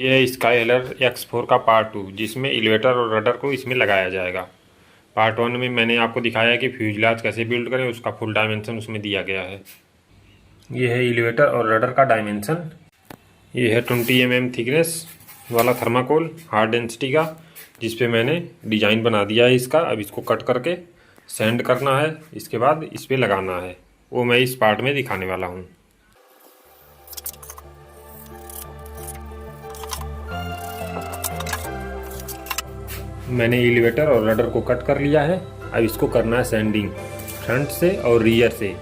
ये है SkyHauler X4 का पार्ट 2, जिसमें एलिवेटर और रडर को इसमें लगाया जाएगा। पार्ट 1 में मैंने आपको दिखाया है कि फ्यूजलाज कैसे बिल्ड करें, उसका फुल डायमेंशन उसमें दिया गया है। ये है एलिवेटर और रडर का डायमेंशन। ये है 20 mm थिकनेस वाला थर्माकोल हार्ड डेंसिटी का, जिस पे मैंने डिज़ाइन बना दिया है इसका। अब इसको कट करके सैंड करना है, इसके बाद इस पर लगाना है, वो मैं इस पार्ट में दिखाने वाला हूँ। मैंने एलिवेटर और रडर को कट कर लिया है। अब इसको करना है सैंडिंग फ्रंट से और रियर से,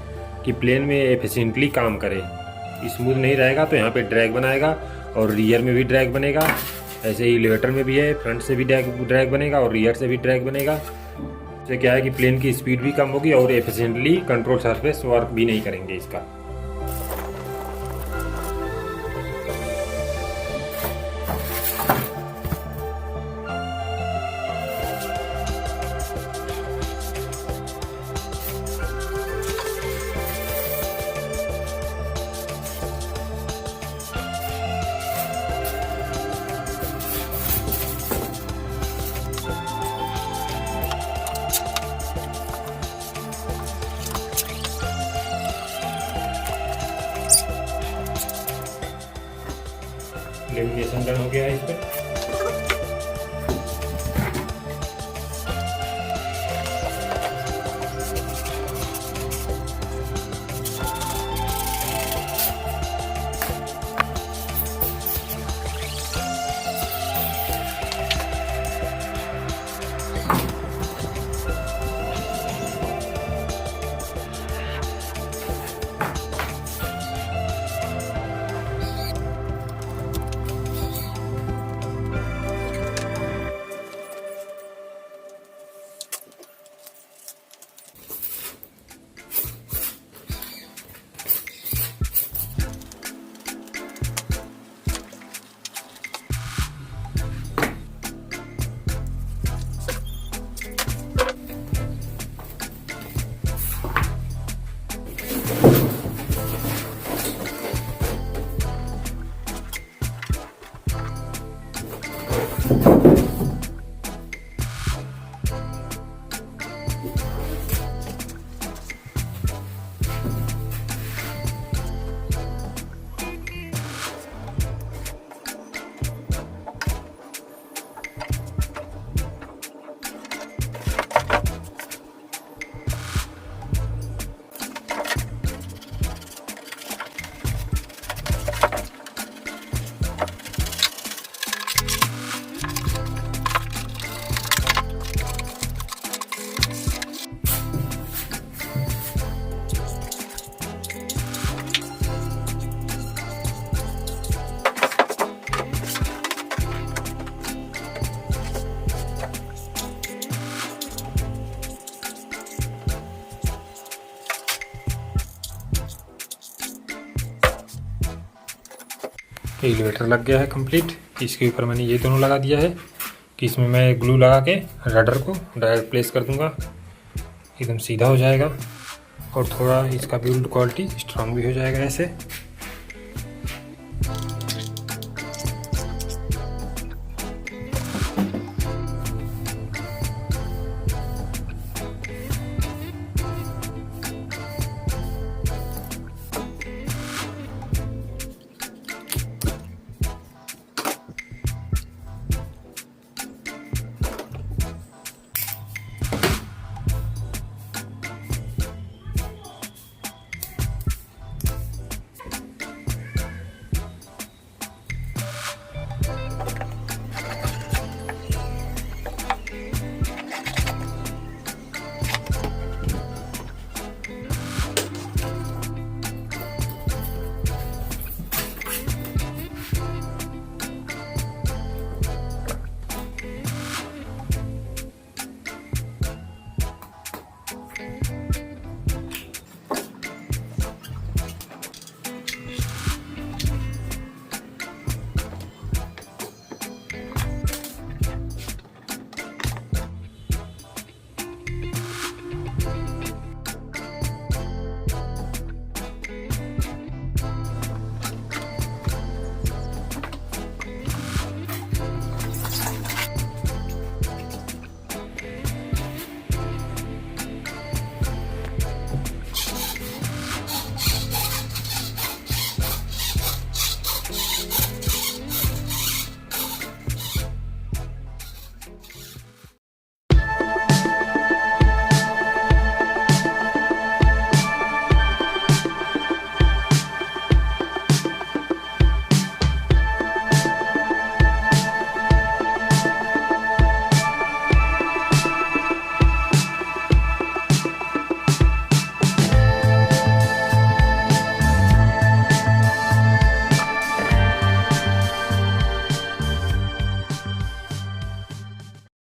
कि प्लेन में एफिशिएंटली काम करे। स्मूथ नहीं रहेगा तो यहाँ पे ड्रैग बनाएगा और रियर में भी ड्रैग बनेगा। ऐसे ही एलिवेटर में भी है, फ्रंट से भी ड्रैग बनेगा और रियर से भी ड्रैग बनेगा। इससे क्या है कि प्लेन की स्पीड भी कम होगी और एफिशिएंटली कंट्रोल सरफेस वर्क भी नहीं करेंगे इसका। लेमिनेशन डन हो गया है इस पर। एलिवेटर लग गया है कंप्लीट। इसके ऊपर मैंने ये दोनों लगा दिया है कि इसमें मैं ग्लू लगा के रडर को डायरेक्ट प्लेस कर दूंगा, एकदम सीधा हो जाएगा और थोड़ा इसका बिल्ड क्वालिटी स्ट्रांग भी हो जाएगा ऐसे।